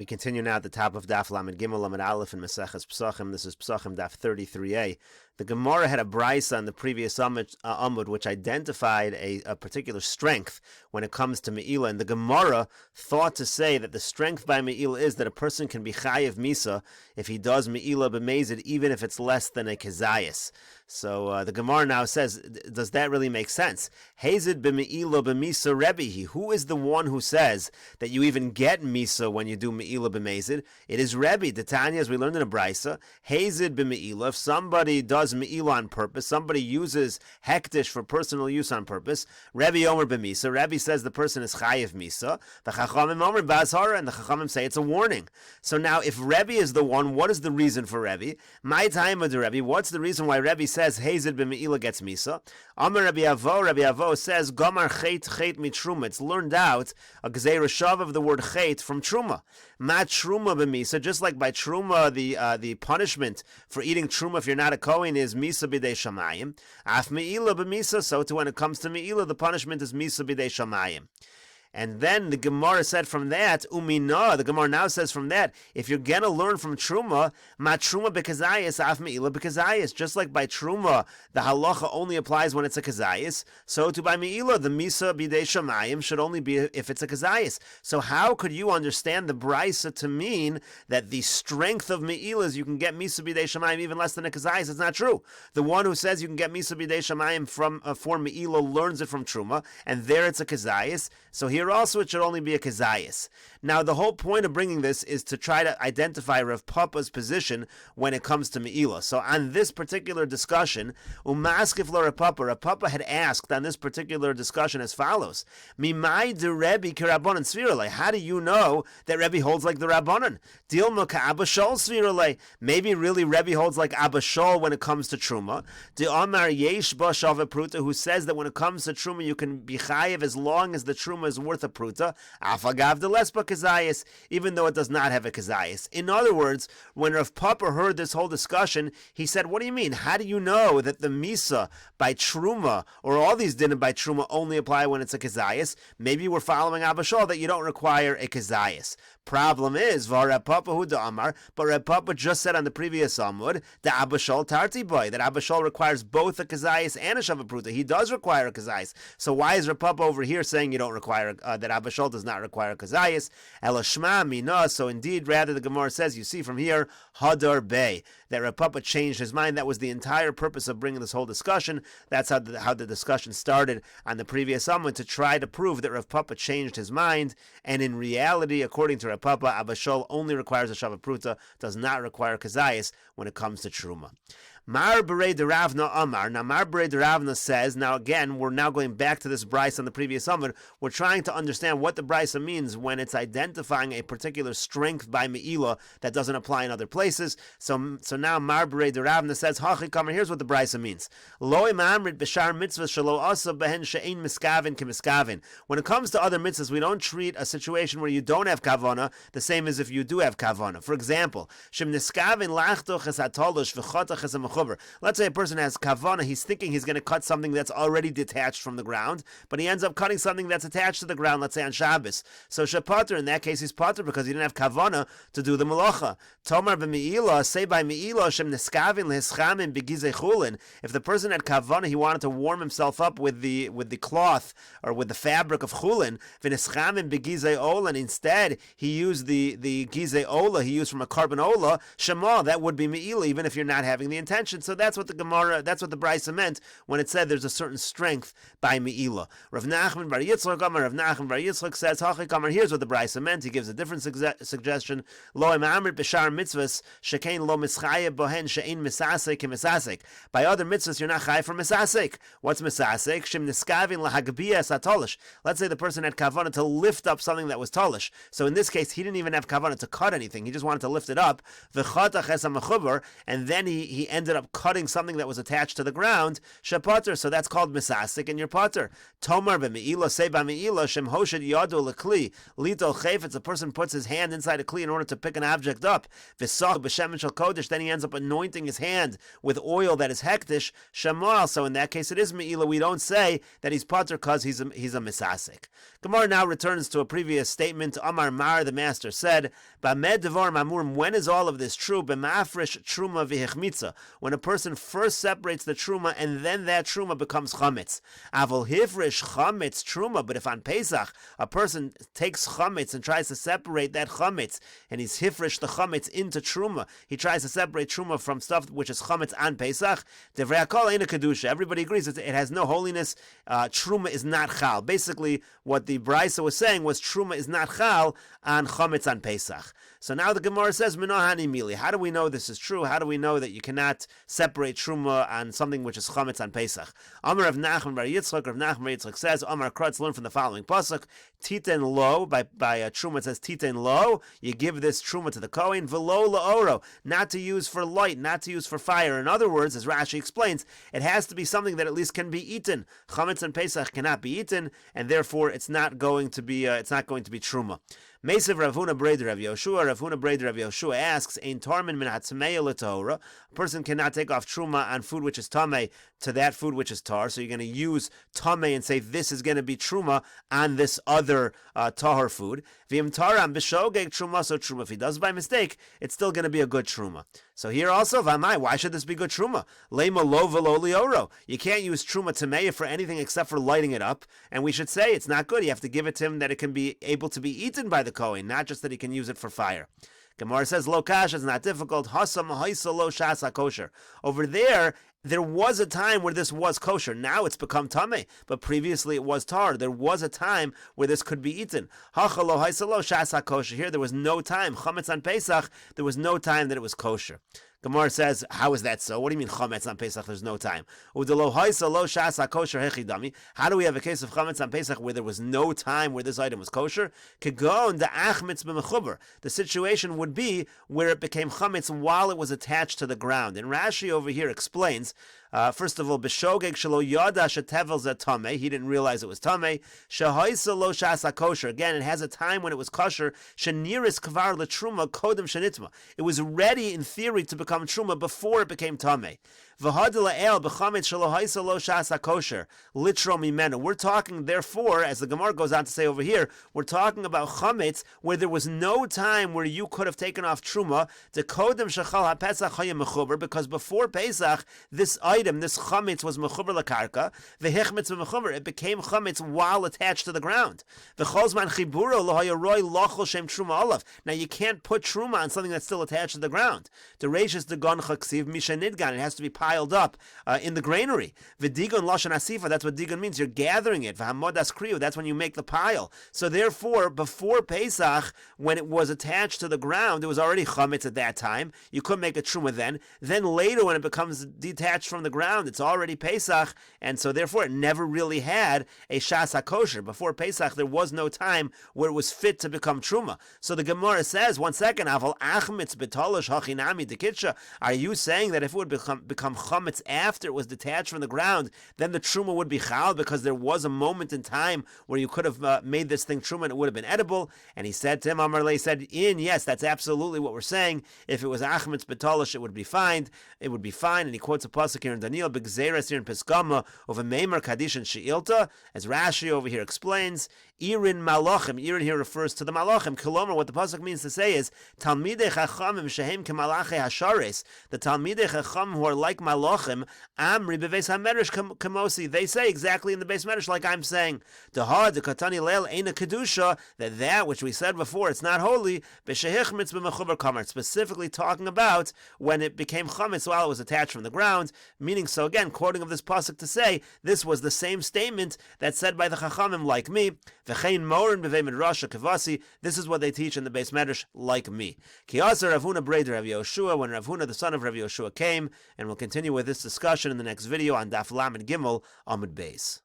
We continue now at the top of Daf Lamed Gimel Lamed Aleph in Meseches Pesachim. This is Pesachim Daf 33a. The Gemara had a brisa on the previous Amud which identified a particular strength when it comes to Me'ila, and the Gemara thought to say that the strength by Me'ila is that a person can be chayiv misa if he does Me'ila b'mezid, even if it's less than a kezayis. So the Gemara now says, does that really make sense? Hazid b'Me'ila b'misa Rebbe. Who is the one who says that you even get misa when you do Me'ila b'mezid? It is Rebbe. The Tanya, as we learned in a brisa, Hazid b'Me'ila. If somebody does Me'ila on purpose, somebody uses hektish for personal use on purpose, Rebbe Omer b'misa. Rebbe says the person is chayiv misa. The Chachamim Omer b'azhara, and the Chachamim say it's a warning. So now, if Rebbe is the one, what is the reason for Rebbe? My time of the Rebbe. What's the reason why Rebbe says Hazid b'Me'ila gets misa? Amar Rabbi Avo says Gomar chet mitruma. It's learned out a gzeira shav of the word chet from truma. Ma truma b'misa. Just like by truma, the punishment for eating truma if you're not a kohen is misa b'dei shamayim. Af Me'ila b'misa. So too when it comes to Me'ila, the punishment is misa b'dei shamayim. And then the Gemara said from that, Umina, the Gemara now says from that, if you're going to learn from Truma, ma Truma bekazayis, af me'ila bekazayis. Just like by Truma, the halacha only applies when it's a kazayis, so to by me'ila, the misa bidei shamayim should only be if it's a kazayis. So how could you understand the brisa to mean that the strength of me'ila is you can get misa bidei shamayim even less than a kazayis? It's not true. The one who says you can get misa bidei shamayim from for me'ila learns it from Truma, and there it's a kazayis. So here also it should only be a kezayis. Now the whole point of bringing this is to try to identify Rav Papa's position when it comes to Me'ila. So on this particular discussion, Umaskif lo Rav Papa had asked on this particular discussion as follows: Mimai de Rebbe k'Rabbanan svirale. How do you know that Rebbe holds like the Rabbanan? Dilma ka'Abba Shol svirale. Maybe really Rebbe holds like Abba Shol when it comes to Truma. De Amar Yesh Ba Shava Pruta, who says that when it comes to Truma you can be chayiv as long as the Truma is worth a pruta, afagav de lesba kazayis, even though it does not have a kazayis. In other words, when Rav Papa heard this whole discussion, he said, what do you mean? How do you know that the misa by truma, or all these dinner by truma, only apply when it's a kazayis? Maybe we're following Abba Shol that you don't require a kazayis. Problem is, Rav Papa hu Amar, but Rav Papa just said on the previous Amud, the Abba Shol tarti boy, that Abba Shol requires both a kazayis and a shavapruta. He does require a kazayis. So why is Rav Papa over here saying you don't require that Abba Shol does not require kazayis? Elashma mina. So indeed, rather the Gemara says, you see from here, Hadar Bey, that Rav Papa changed his mind. That was the entire purpose of bringing this whole discussion. That's how the discussion started on the previous Amud, to try to prove that Rav Papa changed his mind. And in reality, according to Rav Papa, Abba Shol only requires a shavapruta, does not require kazayis when it comes to truma. Mar Berei de Ravna Amar. Now Mar Berei de Ravna says, now again, we're now going back to this brisa on the previous Amud. We're trying to understand what the brisa means when it's identifying a particular strength by Me'ila that doesn't apply in other places. So now Mar Berei de Ravna says, Hachi Kamer, here's what the brisa means. Lo imamrit b'shar mitzvahs shelo asa behen she'ein miskavin k'miskavin. When it comes to other mitzvahs, we don't treat a situation where you don't have kavana the same as if you do have kavana. For example, shem niskavin lachtoch es hatolosh v'chotach es ha. Let's say a person has kavana, he's thinking he's going to cut something that's already detached from the ground, but he ends up cutting something that's attached to the ground, let's say on Shabbos. So shepater, in that case he's pater because he didn't have kavana to do the malacha. Tomar b'me'ila, say by me'ila, shem neskavin lehischamim b'gizei chulin. If the person had kavana, he wanted to warm himself up with the cloth or with the fabric of chulin, v'neschamim b'gizei ola, instead he used the gizei ola, he used from a carbon ola, shema, that would be me'ila, even if you're not having the intention. So that's what the Gemara, that's what the brisa meant when it said there's a certain strength by Me'ila. Rav Nachman bar Yitzchak says, Hachi Kamar, here's what the brisa meant. He gives a different suggestion. Lo imamrit b'shar mitzvahs shekein lo mischayeh bohen she'ein misasek k'misasek. By other mitzvahs, you're not chayav for misasek. What's misasek? Shem niskavin lahagbiya satolish. Let's say the person had kavanah to lift up something that was tolish. So in this case, he didn't even have kavanah to cut anything. He just wanted to lift it up. V'chotach es ha-mechuber, and then he ended ended up cutting something that was attached to the ground, shepater, so that's called misasik, and you're pater. Tomar b'me'ila, say b'me'ila, shem hoshid yado l'kli, litol chayfetz, a person puts his hand inside a kli in order to pick an object up, v'sach b'shemen shel kodesh, then he ends up anointing his hand with oil that is hektish, shemal, so in that case it is me'ila, we don't say that he's pater because he's a misasik. Gemara now returns to a previous statement. Amar Mar, the master said, B'amed devar mamurim, when is all of this true? B'mafresh truma v'hechmitza, when a person first separates the truma and then that truma becomes chametz. Avol hifresh chametz truma, but if on Pesach a person takes chametz and tries to separate that chametz, and he's hifresh the chametz into truma, he tries to separate truma from stuff which is chametz on Pesach, devrei hakol eina kedusha. Everybody agrees it has no holiness. Truma is not chal. Basically, what the Brisa was saying was truma is not chal on chametz on Pesach. So now the Gemara says, Minohani mili. How do we know this is true? How do we know that you cannot separate truma on something which is chametz on Pesach? Amar of Nachman bar Yitzchak, Rav Nachman bar Yitzchak says, Amar Krutz learned from the following pasuk: Titen lo, by truma it says Titen lo. You give this truma to the Kohen, velo laoro, not to use for light, not to use for fire. In other words, as Rashi explains, it has to be something that at least can be eaten. Chametz on Pesach cannot be eaten, and therefore it's not going to be truma. Mesev Rav Huna Breder Rav Yoshua. Rav Huna Breder Rav Yoshua asks, Ein tarmin min hatzmei l'torah. A person cannot take off truma on food which is tamei to that food which is tar. So you're going to use tamei and say this is going to be truma on this other tahor food. V'im taram b'shogeg truma, so truma. If he does by mistake, it's still going to be a good truma. So here also, v'amai, why should this be good truma? Leima lo v'lo lioro. You can't use truma tamei for anything except for lighting it up. And we should say it's not good. You have to give it to him that it can be able to be eaten by the Kohen, not just that he can use it for fire. Gemara says, lo kash is not difficult. Hasam haisa lo shasa kosher. Over there was a time where this was kosher. Now it's become tameh, but previously it was tar. There was a time where this could be eaten. Hacha lo haisa lo shasa kosher. Here there was no time. Chametz on Pesach, there was no time that it was kosher. Gemara says, how is that so? What do you mean chametz on Pesach? There's no time. How do we have a case of chametz on Pesach where there was no time where this item was kosher? The situation would be where it became chametz while it was attached to the ground. And Rashi over here explains, first of all, b'shogeg shelo yada shetevel zeh tameh. He didn't realize it was tameh. Shehoisa lo shasa kosher. Again, it has a time when it was kosher. Sheniris kvar letruma kodem shenitma. It was ready in theory to become truma before it became tameh. We're talking, therefore, as the Gemara goes on to say over here, we're talking about chametz where there was no time where you could have taken off truma to kodem shechal haPesach hayim mechuber, because before Pesach, this item, this chametz, was mechuber lakarka. V'hichmetz mechuber, it became chametz while attached to the ground. V'cholzman chiburo lohayaroi lochol shem truma olav. Now you can't put truma on something that's still attached to the ground. The reishis degon chaksiv mishanidgan. It has to be piled up in the granary. V'digon lashon asifa, that's what digon means. You're gathering it. V'hamodas kriyu, that's when you make the pile. So therefore, before Pesach, when it was attached to the ground, it was already chametz at that time. You couldn't make a truma then. Then later, when it becomes detached from the ground, it's already Pesach, and so therefore it never really had a shas hakosher. Before Pesach, there was no time where it was fit to become truma. So the Gemara says, one second, aval achmitz betolish hachinami dekitsha. Are you saying that if it would become chametz after it was detached from the ground, then the truma would be chal because there was a moment in time where you could have made this thing truma and it would have been edible? And he said to him, Amar said, yes, that's absolutely what we're saying. If it was achmitz betolish, it would be fine. It would be fine. And he quotes a pasuk here in Daniel, B'gzeres here in Peskama, of a Meimer Kaddish and She'ilta, as Rashi over here explains, Irin Malachim. Irin here refers to the Malachim. Kilomer, what the pasuk means to say is, Talmidei Chachamim Shehem Kemalachei Hashares. The Talmidei Chachamim who are like Malachim, Amri Beveis HaMedrash Kamosi. They say exactly in the Beis Medrash like I'm saying. Dehad the Katani Leil Eina Kedusha, that which we said before, it's not holy. B'Shehich Mitzvah Mechuber Kamar. Specifically talking about when it became chametz while it was attached from the ground. Meaning, so again, quoting of this pasuk to say this was the same statement that's said by the Chachamim like me. V'chein morin b'vei midrasha kavasi. This is what they teach in the Beis Medrash like me. Ki aser Rav Huna breder Rav Yoshua, when Rav Huna the son of Rav Yoshua came, and we'll continue with this discussion in the next video on Daf Yomi Gemara Amud Beis.